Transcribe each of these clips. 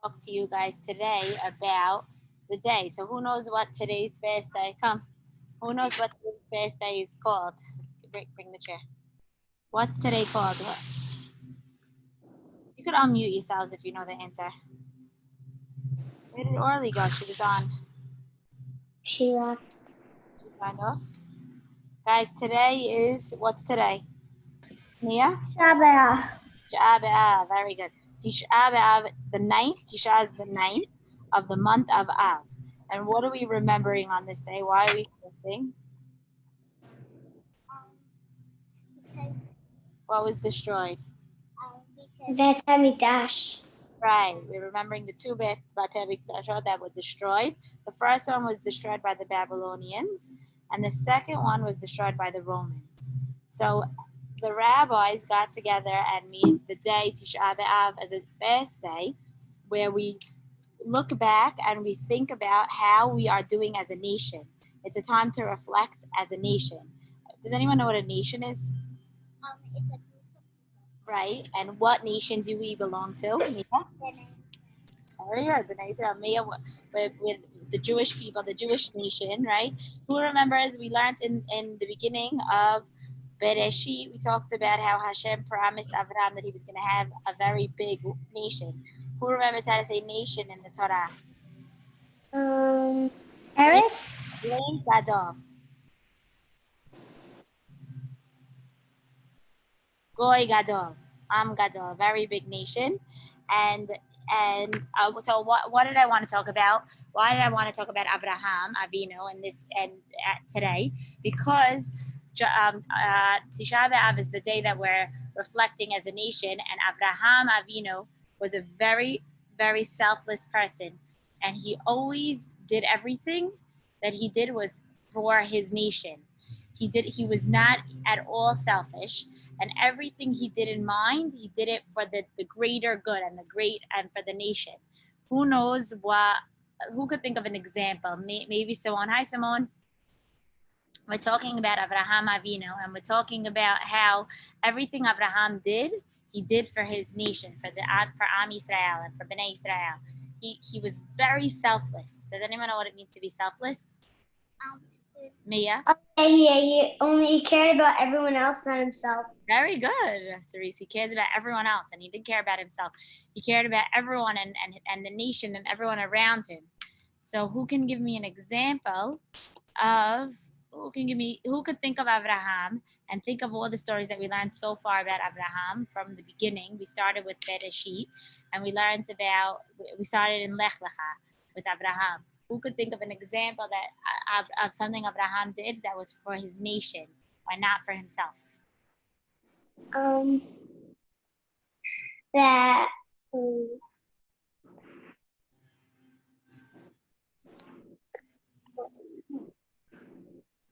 talk to you guys today about the day. So who knows what today's fast day? Come. Who knows what today's fast day is called? Bring the chair. What's today called? What? You could unmute yourselves if you know the answer. Where did Orly go? She was on. She left. She signed off. Guys, today is, what's today? Nia? Tish'a BeAb. Tish'a BeAb. Very good. Tish'a BeAb, the ninth. Tish'a is the ninth of the month of Av. And what are we remembering on this day? Why are we fasting? What was destroyed? That's Dash. Right. We're remembering the two Beit Mikdash that were destroyed. The first one was destroyed by the Babylonians, and the second one was destroyed by the Romans. So the rabbis got together and made the day Tish'a BeAb as a fast day, where we look back and we think about how we are doing as a nation. It's a time to reflect as a nation. Does anyone know what a nation is? It's a Right. And what nation do we belong to? Mia? Very good. B'nai Israel, Mia, with the Jewish people, the Jewish nation, right? Who remembers we learned in the beginning of Bereshit, we talked about how Hashem promised Abraham that he was going to have a very big nation. Who remembers how to say nation in the Torah? Eric? Gadol. Goy Gadol. Am Gadol. Very big nation. And so what did I want to talk about? Why did I want to talk about Abraham Avinu today? Because Tish'a BeAb is the day that we're reflecting as a nation, and Abraham Avinu was a very, very selfless person, and he always did everything that he did was for his nation. He was not at all selfish, and everything he did in mind, he did it for the greater good and for the nation. Who knows who could think of an example? Maybe Simone. Hi, Simone. We're talking about Abraham Avinu, and we're talking about how everything Abraham did, he did for his nation, for Am Yisrael and for Bnei Israel. He was very selfless. Does anyone know what it means to be selfless? Mia? He only cared about everyone else, not himself. Very good, Cerise. He cares about everyone else, and he didn't care about himself. He cared about everyone and the nation and everyone around him. So who can give me an example of, who could think of Abraham and think of all the stories that we learned so far about Abraham from the beginning? We started with Bereshit, and we started in Lech Lecha with Abraham. Who could think of an example of something Abraham did that was for his nation or not for himself?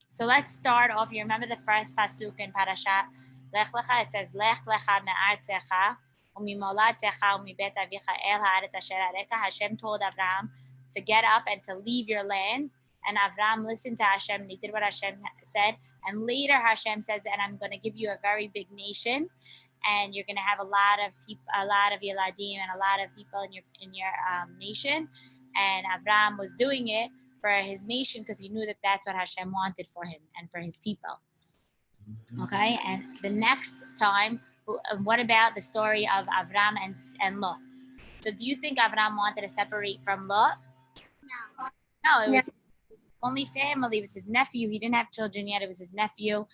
So let's start off. You remember the first pasuk in Parashat Lech Lecha? It says, Lech Lecha me'artzecha u'mimolatecha u'mibet avicha el ha'aretz asher areka. Hashem told Abraham to get up and to leave your land. And Abraham listened to Hashem, and he did what Hashem said. And later Hashem says that I'm going to give you a very big nation, and you're going to have a lot of Yeladim and a lot of people in your nation. And Abraham was doing it for his nation because he knew that that's what Hashem wanted for him and for his people. Okay, and the next time, what about the story of Abraham and Lot? So do you think Abraham wanted to separate from Lot? No, it was only family. It was his nephew. He didn't have children yet. It was his nephew,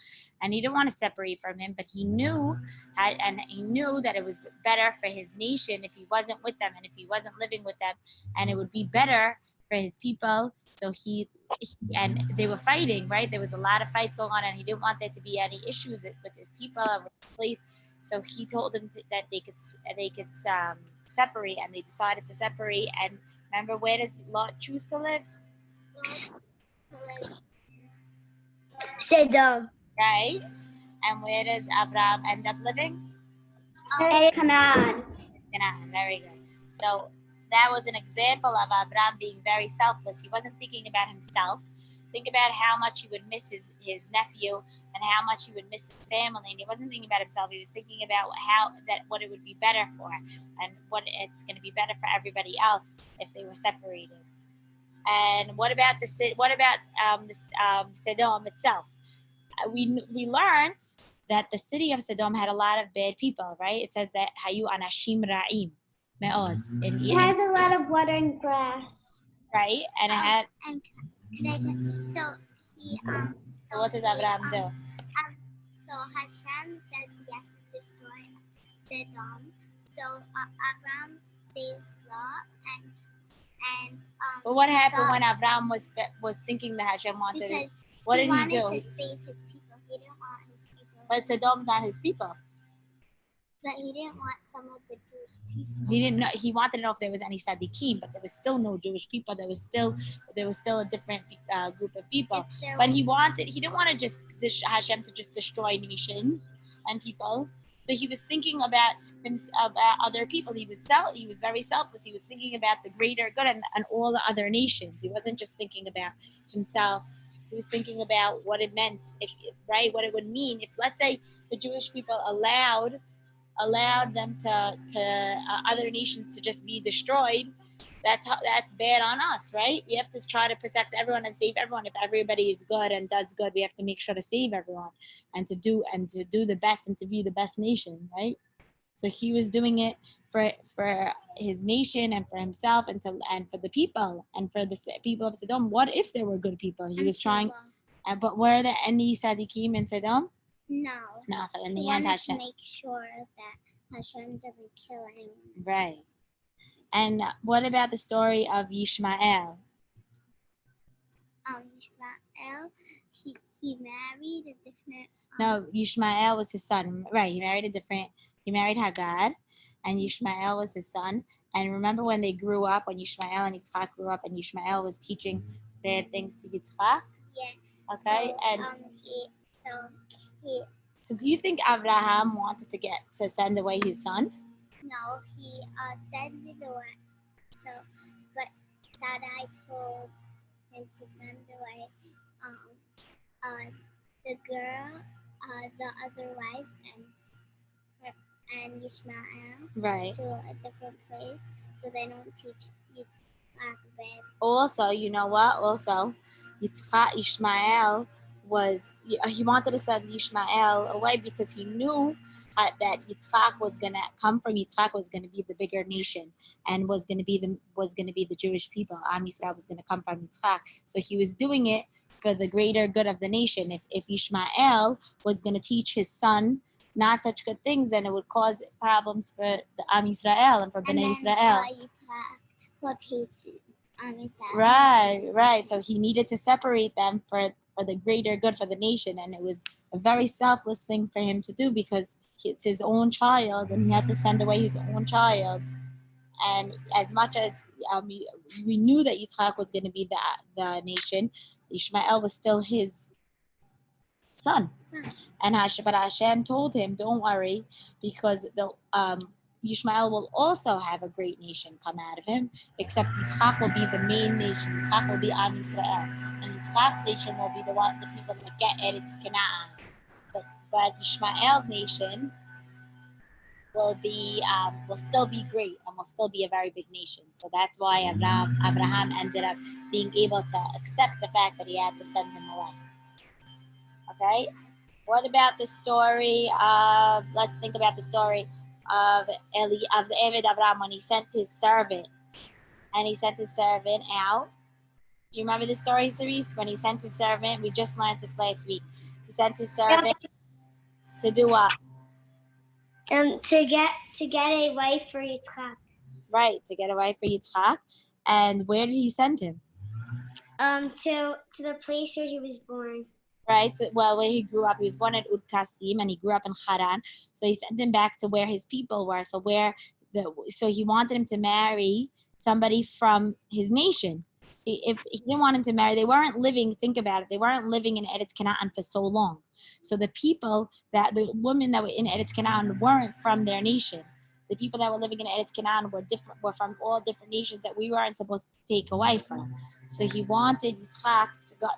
and he didn't want to separate from him. But he knew that it was better for his nation if he wasn't with them and if he wasn't living with them, and it would be better for his people. So and they were fighting, right? There was a lot of fights going on, and he didn't want there to be any issues with his people or with the place. So he told them that they could separate, and they decided to separate. And remember, where does Lot choose to live? Sedom. Right. And where does Abraham end up living? Canaan. Canaan. Very good. So that was an example of Abraham being very selfless. He wasn't thinking about himself. Think about how much he would miss his nephew and how much he would miss his family. And he wasn't thinking about himself. He was thinking about what it would be better for and what it's going to be better for everybody else if they were separated. And what about Sodom itself? We learned that the city of Sodom had a lot of bad people, right? It says that Hayu Anashim Ra'im Me'od. It has a lot of water and grass. Right? And it had. And so what does Abraham do? So Hashem says he has to destroy Sodom. So Abraham saves Lot and. But what happened when Abraham was thinking that Hashem wanted it? What did he do? He wanted to save his people. He didn't want his people. But Sodom's not his people. But he didn't want some of the Jewish people. He didn't know. He wanted to know if there was any Sadiqim, but there was still no Jewish people. There was still a different group of people. But he didn't want to just Hashem to just destroy nations and people. So he was thinking about other people. He was very selfless. He was thinking about the greater good and all the other nations. He wasn't just thinking about himself. He was thinking about what it meant, what it would mean if, let's say, the Jewish people allowed them to other nations to just be destroyed. That's bad on us, right? We have to try to protect everyone and save everyone. If everybody is good and does good, we have to make sure to save everyone and to do the best and to be the best nation, right? So he was doing it for his nation and for himself and for the people and for the people of Sodom. What if there were good people? He was trying, but were there any Sadiqim in Sodom? No. So in the end, Hashem to make sure that Hashem doesn't kill anyone. Right. And what about the story of Yishmael? Yishmael, he married a different. No, Yishmael was his son. Right. He married Hagar, and Yishmael was his son. And remember when they grew up, when Yishmael and Yitzchak grew up, and Yishmael was teaching bad things to Yitzchak? Yeah. Okay. So do you think Abraham wanted to send away his son? No, he sent it away. So, but Sarai told him to send away the girl, the other wife, and Ishmael to a different place, so they don't teach Yitzchak bad. Also, you know what? Also, Ishmael he wanted to send Ishmael away because he knew that Yitzchak was gonna come from Yitzchak was gonna be the bigger nation and was gonna be the Jewish people. Am Yisrael was gonna come from Yitzchak, so he was doing it for the greater good of the nation. If Ishmael was gonna teach his son not such good things, then it would cause problems for the Am Yisrael and for Bnei Yisrael. Yitzchak will teach Am Yisrael. Right. So he needed to separate them for the greater good for the nation, and it was a very selfless thing for him to do because it's his own child and he had to send away his own child. And as much as we knew that Yitzchak was going to be the nation, Ishmael was still his son. And Hashem told him, don't worry, because Ishmael will also have a great nation come out of him, except Yitzchak will be the main nation. Yitzchak will be Am Yisrael. And Yitzchak's nation will be the people that get Eretz Canaan. But Ishmael's nation will still be great and will still be a very big nation. So that's why Abraham ended up being able to accept the fact that he had to send him away. Okay? What about the story of, let's think about the story of the Eved Abraham when he sent his servant out. You remember the story, Cerise? When he sent his servant, we just learned this last week. He sent his servant to do what? To get a wife for Yitzchak. Right, to get a wife for Yitzchak. And where did he send him? To the place where he was born. Right, well, where he grew up. He was born at Ud Kasim and he grew up in Haran. So he sent him back to where his people were. So he wanted him to marry somebody from his nation. If he didn't want him to marry, they weren't living, think about it, they weren't living in Eretz Canaan for so long. So the women that were in Eretz Canaan weren't from their nation. the people that were living in Eretz Canaan were from all different nations that we weren't supposed to take away from. So he wanted Yitzchak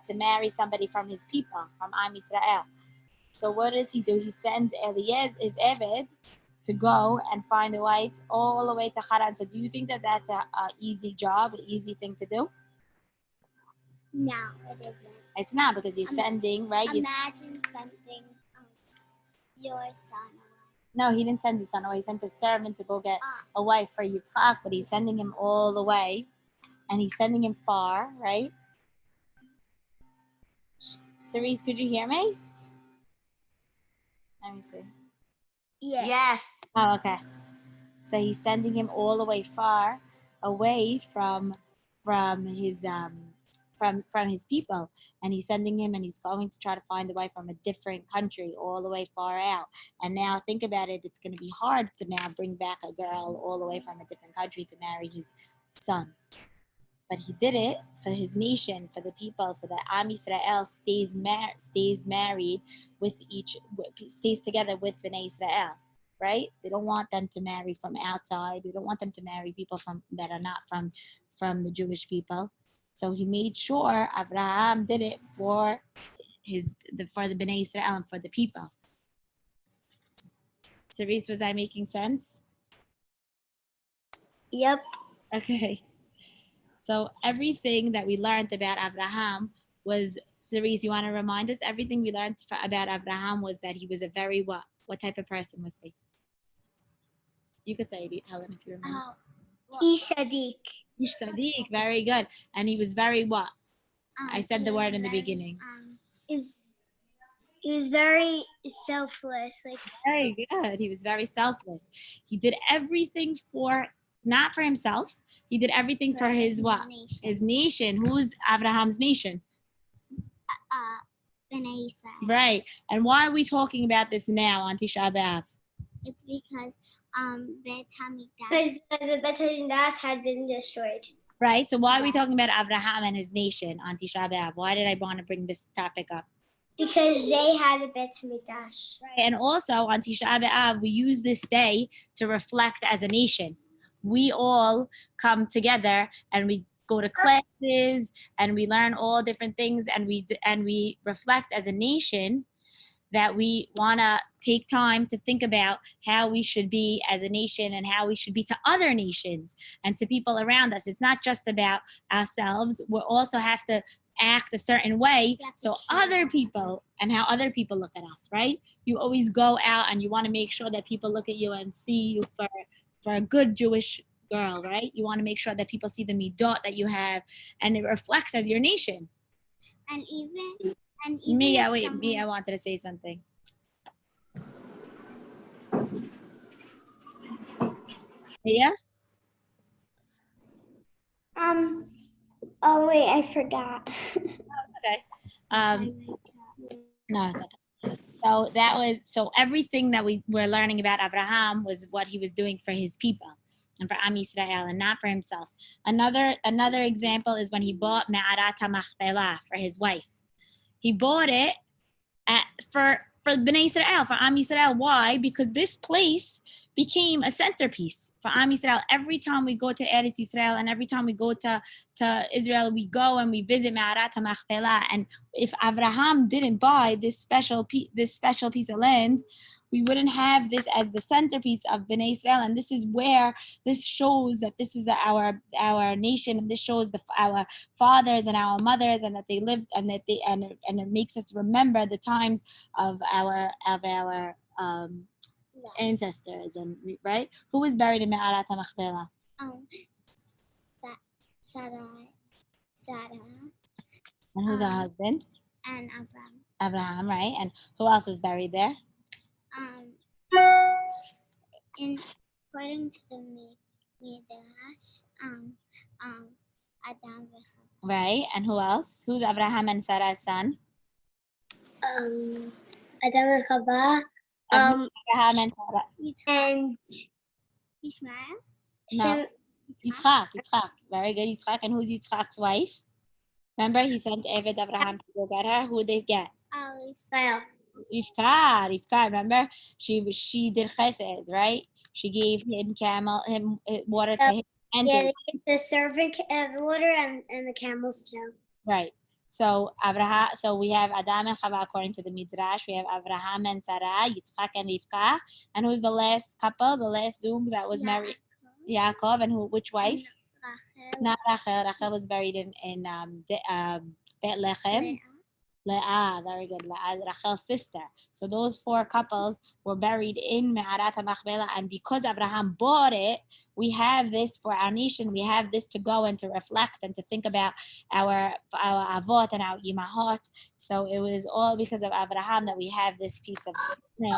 to marry somebody from his people, from Am Yisrael. So what does he do? He sends Eliezer, his Eved, to go and find a wife all the way to Haran. So do you think that that's a easy job, an easy thing to do? No, it isn't. It's not, because he's sending, right? Imagine sending your son away. No, he didn't send his son away. He sent a servant to go get a wife for Yitzchak, but he's sending him all the way, and he's sending him far, right? Cerise, could you hear me? Let me see. Yes. Oh, okay. So he's sending him all the way far away from his from his people, and he's sending him, and he's going to try to find a wife from a different country all the way far out. And now think about it, it's going to be hard to now bring back a girl all the way from a different country to marry his son. But he did it for his nation, for the people, so that Am Yisrael stays together with Bnei Israel, right? They don't want them to marry from outside. They don't want them to marry people that are not from the Jewish people. So he made sure Abraham did it for the Bnei Israel and for the people. Cerise, was I making sense? Yep. Okay. So everything that we learned about Abraham was, Cerise, you want to remind us? Everything we learned about Abraham was that he was a very what? What type of person was he? You could say it, Helen, if you remember. Ish Sadiq. Ish Sadiq, very good. And he was very what? I said the word in the beginning. He was very selfless. Very good. He was very selfless. He did everything not for himself. He did everything for his what? Nation. His nation. Who's Abraham's nation? Bnei Israel. Right. And why are we talking about this now on Tish'a BeAb? It's because Beit HaMikdash. Because the Beit HaMikdash had been destroyed. Right. So why are we talking about Abraham and his nation on Tish'a BeAb? Why did I want to bring this topic up? Because they had a Beit HaMikdash. Right. And also on Tish'a BeAb, we use this day to reflect as a nation. We all come together and we go to classes and we learn all different things, and we reflect as a nation that we want to take time to think about how we should be as a nation and how we should be to other nations and to people around us. It's not just about ourselves. We also have to act a certain way so other people and how other people look at us, right? You always go out and you want to make sure that people look at you and see you for a good Jewish girl, right? You want to make sure that people see the midot that you have, and it reflects as your nation. And even Mia, Mia wanted to say something. Mia? Oh wait, I forgot. Okay. No. So everything that we were learning about Abraham was what he was doing for his people and for Am Yisrael and not for himself. Another example is when he bought Me'arat HaMachpelah for his wife. He bought it for Bnei Israel, for Am Yisrael. Why? Because this place became a centerpiece for Am Yisrael. Every time we go to Eretz Yisrael and every time we go to Israel, we go and we visit Me'arat HaMachpelah. And if Abraham didn't buy this special piece of land, we wouldn't have this as the centerpiece of Bnei Israel. And this is where this shows that this is our nation, and this shows our fathers and our mothers, and that they lived, and that and it makes us remember the times of our ancestors, and right. Who was buried in Me'arat HaMachpelah? Sarah. And who's her husband? And Abraham, right? And who else was buried there? According to the Midrash, Adam v'Chava. Right. And who else? Who's Abraham and Sarah's son? Adam and Chava. Abraham and Sarah. And Ishmael. No. Yitzchak. Very good, Yitzchak. And who's Yitzchak's wife? Remember, he sent Eved Abraham to go get her. Who did they get? Kyle. Rivka, remember? She did chesed, right? She gave him water to him and Yeah, they gave the servant water and the camels too. right. So Abraham, so we have Adam and Chava according to the Midrash. We have Abraham and Sarah, Yitzchak and Rivka. And who's the last couple, the last zug that was married? Yaakov. And which wife? Not Rachel. Rachel was buried in Bethlehem. Leah, very good. Leah, Rachel's sister. So those four couples were buried in Me'arat HaMachpelah, and because Abraham bought it, we have this for our nation. We have this to go and to reflect and to think about our avot and our imahot. So it was all because of Abraham that we have this piece of land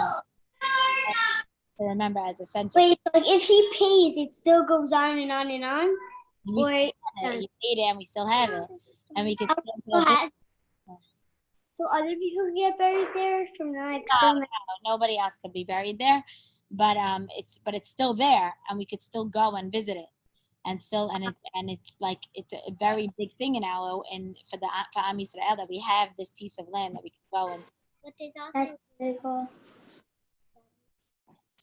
to remember as a center. Wait, so like if he pays, it still goes on and on and on? We still have it. You paid it and we still have it. And we could still so other people get buried there from like no, nobody else could be buried there, but it's still there, and we could still go and visit it, and still it's like it's a very big thing in our for Am Yisrael that we have this piece of land that we can go and. But there's also that's really cool.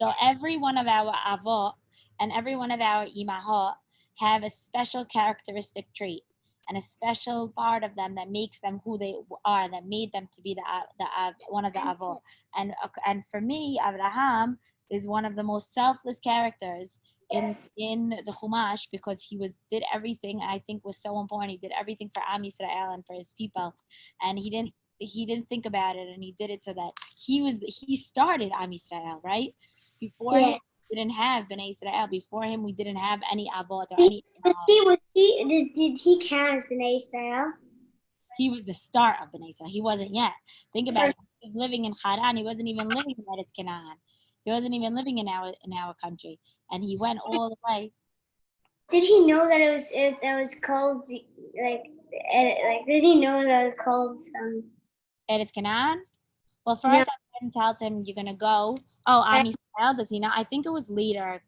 So every one of our avot and every one of our imahot have a special characteristic trait and a special part of them that makes them who they are, that made them to be the one of the avot. And for me, Abraham is one of the most selfless characters in the Chumash because he did everything I think was so important. He did everything for Am Yisrael and for his people, and he didn't think about it, and he did it so that he started Am Yisrael, right? Before him, we didn't have Bnei Israel. Before him, we didn't have any avot or any. Did he count as Bnei Israel? He was the start of Bnei Israel. He wasn't yet. Think about it. He was living in Haran. He wasn't even living in Eretz Canaan. He wasn't even living in our country, and he went all the way. Did he know that it was called like? Did he know that it was called Eretz Canaan? Well, first, Hashem tells him you're gonna go. Oh, Am Yisrael, does he not? I think it was later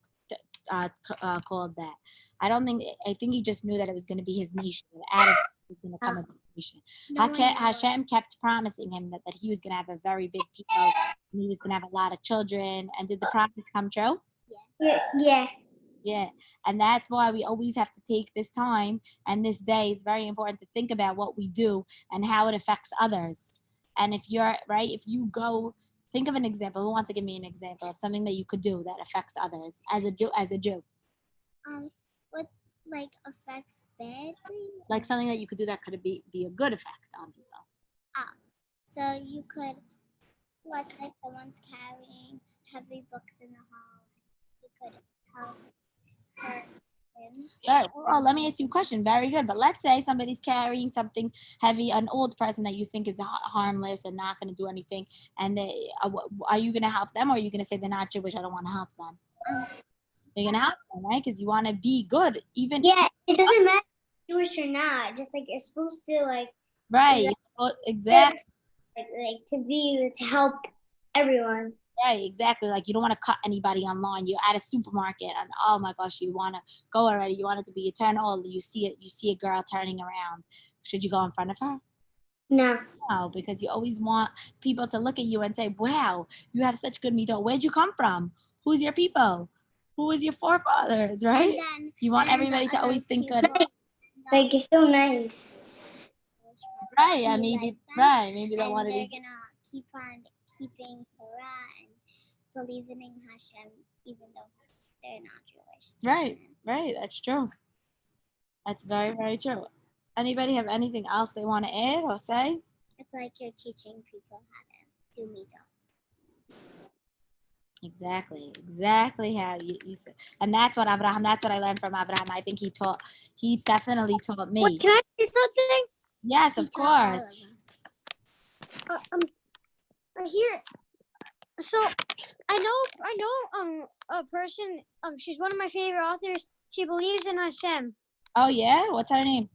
called that. I think he just knew that it was going to be his nation. Out of was going to come into his nation. Hashem kept promising him that he was going to have a very big people, and he was going to have a lot of children. And did the promise come true? Yeah. Yeah, and that's why we always have to take this time, and this day is very important to think about what we do and how it affects others. And if you go. Think of an example. Who wants to give me an example of something that you could do that affects others as a Jew? What like affects badly? Like something that you could do that could be a good effect on people. So you could, let's say someone's carrying heavy books in the hall. You could help her. Right. Well, let me ask you a question. Very good. But let's say somebody's carrying something heavy, an old person that you think is harmless and not going to do anything. And are you going to help them, or are you going to say they're not Jewish? I don't want to help them. You're going to help them, right? Because you want to be good. Even it doesn't matter if Jewish or not. Just like it's supposed to like. Right. Exactly. To help everyone. Right, exactly. Like you don't want to cut anybody online. You're at a supermarket and oh my gosh, you want to go already. You want it to be eternal. You see a girl turning around. Should you go in front of her? No, because you always want people to look at you and say, wow, you have such good midot. Where'd you come from? Who's your people? Who was your forefathers, right? You want everybody to always think good. Like you're so nice. Right, yeah, maybe they want to be. They're going to keep on keeping Torah and believing in Hashem, even though they're not Jewish. Right. That's true. That's very, very true. Anybody have anything else they want to add or say? It's like you're teaching people how to do midah. Exactly how you said. And that's what I learned from Abraham. I think he definitely taught me. Wait, can I say something? Yes, of course. Here. So I know a person, she's one of my favorite authors. She believes in Hashem. Oh yeah? What's her name?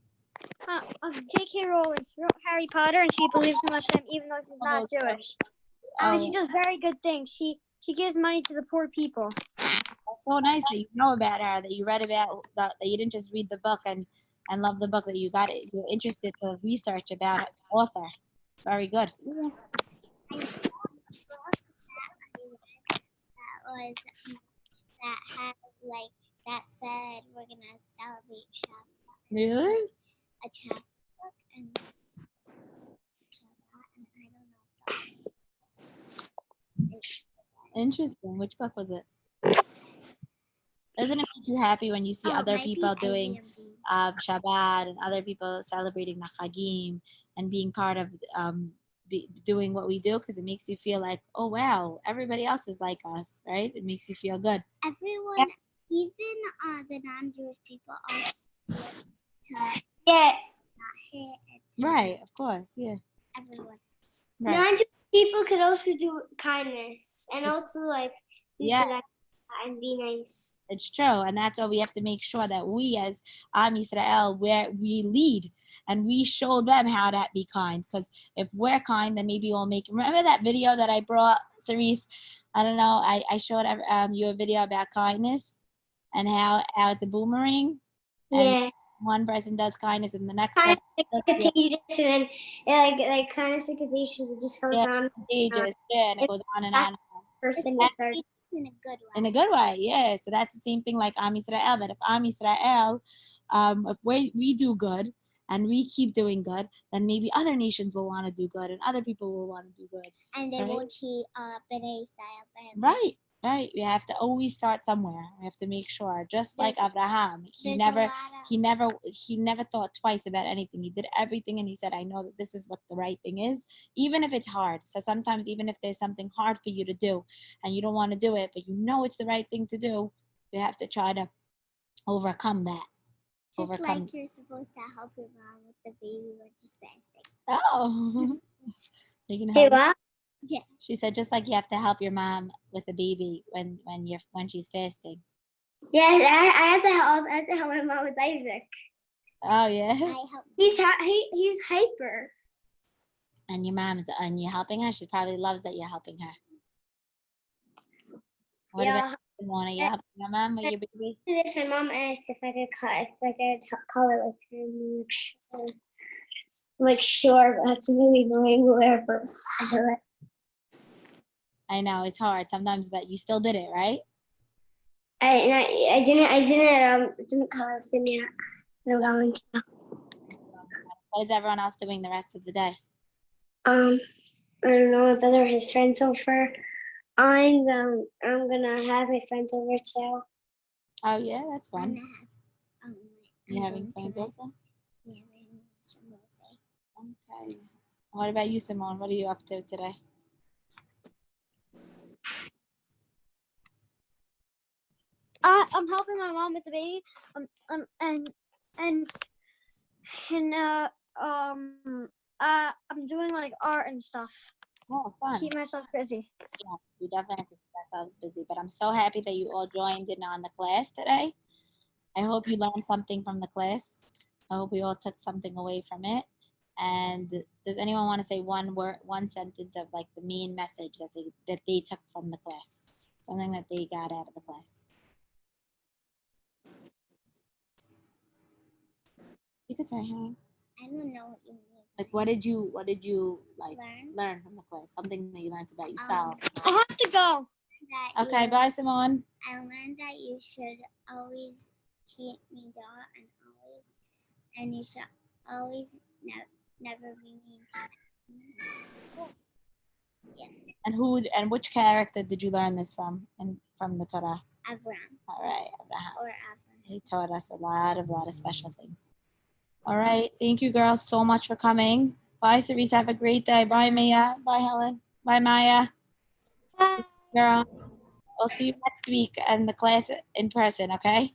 J.K. Rowling. She wrote Harry Potter and she believes in Hashem even though she's not Jewish. She does very good things. She gives money to the poor people. That's so nice that you know about her, that you read about, that you didn't just read the book and love the book, that you're interested to research about the author. Very good. Yeah. was that had like that said we're gonna celebrate Shabbat. Really? A chapbook and Shabbat, and I don't know. Interesting. Which book was it? Doesn't it make you happy when you see other people doing Shabbat and other people celebrating the Chagim and being part of doing what we do? Because it makes you feel like, oh, wow, everybody else is like us, right? It makes you feel good. Everyone, even the non-Jewish people, also to not hit. Right, of course, yeah. Everyone. Right. Non-Jewish people could also do kindness and also like do that and be nice. It's true, and that's why we have to make sure that we, as Am Yisrael, we lead and we show them how to be kind. Because if we're kind, then maybe we'll make. Remember that video that I brought, Cerise? I don't know. I showed you a video about kindness and how it's a boomerang. Yeah. And one person does kindness, and the next Kindness person is contagious, and then like kindness is contagious. It just goes on. Contagious, and it goes on and on. Person to start. In a good way. In a good way, yeah. So that's the same thing like Am Yisrael. That if Am Yisrael, if we do good and we keep doing good, then maybe other nations will want to do good and other people will want to do good. And they won't cheat B'nai Israel. Right. We have to always start somewhere. We have to make sure. Just like Abraham, he never thought twice about anything. He did everything, and he said, "I know that this is what the right thing is, even if it's hard." So sometimes, even if there's something hard for you to do, and you don't want to do it, but you know it's the right thing to do, you have to try to overcome that. Just like you're supposed to help your mom with the baby when she's fasting. Oh, you can help. Yeah. She said, just like you have to help your mom with a baby when she's fasting. Yeah, I have to help my mom with Isaac. Oh yeah. He's hyper. And you're helping her. She probably loves that you're helping her. What about you, Mona? You helping your mom with your baby? This my mom asked if I could color with her. Like sure, that's really annoying. Whatever. I do it. I know it's hard sometimes, but you still did it, right? I didn't color with him yet. I'm going to. What is everyone else doing the rest of the day? I don't know. My brother has friends over. I'm gonna have my friends over too. Oh yeah, that's fun. You having friends also? Yeah. Okay. What about you, Simone? What are you up to today? I'm helping my mom with the baby. I'm doing like art and stuff. Oh, fun. Keep myself busy. Yes, we definitely have to keep ourselves busy. But I'm so happy that you all joined in on the class today. I hope you learned something from the class. I hope we all took something away from it. And does anyone want to say one sentence of like the main message that they took from the class? Something that they got out of the class. You could say, huh? I don't know what you mean. Like, what did you like learn from the class? Something that you learned about yourself. I have to go. Okay, bye, Simone. I learned that you should always keep me down and you should always never be mean to me. Yeah. And which character did you learn this from the Torah? Abraham. All right, Abraham. Or Abraham. He taught us a lot of special things. All right. Thank you, girls, so much for coming. Bye, Cerise. Have a great day. Bye, Mia. Bye, Helen. Bye, Maya. Bye. Girl. We'll see you next week in the class in person, okay?